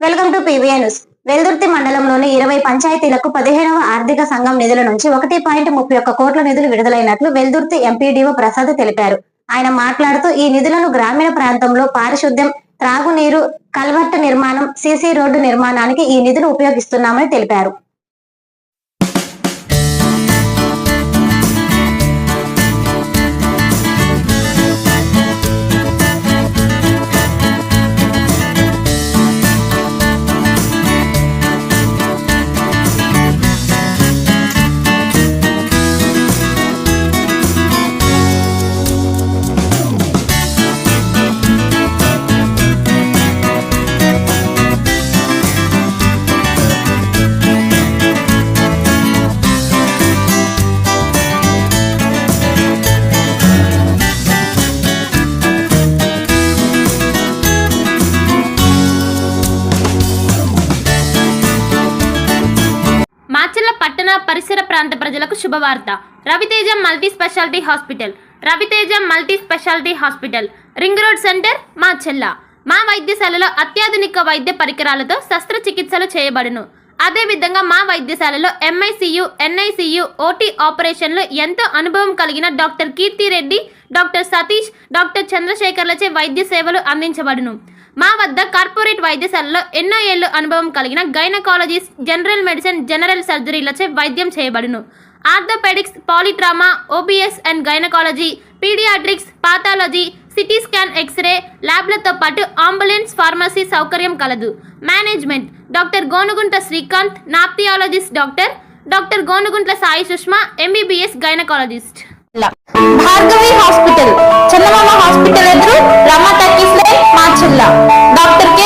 Welcome to PVI news. Veldurthi మండలంలోని 20 పంచాయతీలకు 15వ ఆర్థిక సంఘం నిధుల నుంచి 1.31 కోట్ల నిధులు విడుదలైనట్లు వెల్దుర్తి ఎంపీడీఓ ప్రసాద్ తెలిపారు. ఆయన మాట్లాడుతూ ఈ నిధులను గ్రామీణ ప్రాంతంలో పారిశుద్ధ్యం, త్రాగునీరు, కల్వర్టు నిర్మాణం, సీసీ రోడ్డు నిర్మాణానికి ఈ నిధులు ఉపయోగిస్తున్నామని తెలిపారు. మాచర్ల పట్టణ పరిసర ప్రాంత ప్రజలకు శుభవార్త. Raviteja multi specialty hospital ring road centre Macherla. మా వైద్యశాలలో అత్యాధునిక వైద్య పరికరాలతో శస్త్రచికిత్సలు చేయబడును. అదేవిధంగా మా వైద్యశాలలో MICU, NICU, OT ఆపరేషన్లు ఎంతో అనుభవం కలిగిన doctor Keerthi Reddy, doctor Satish, doctor చంద్రశేఖర్లచే వైద్య సేవలు అందించబడును. మా వద్ద కార్పొరేట్ వైద్యశాలలో ఎన్నో ఏళ్లు అనుభవం కలిగిన గైనకాలజిస్ట్, జనరల్ మెడిసిన్, జనరల్ సర్జరీలచే వైద్యం చేయబడును. Orthopaedics, polytrauma, OBS and gynaecology, paediatrics, pathology, CT scan, X ray ల్యాబ్లతో పాటు అంబులెన్స్, ఫార్మసీ సౌకర్యం కలదు. Management doctor Gonuguntla Srikanth, nephrologist doctor Gonuguntla Sai Sushma, MBBS gynaecologist. Bhargavi hospital, Chandamama hospital ఎదురు, Rama talkies line, Macherla. Doctor K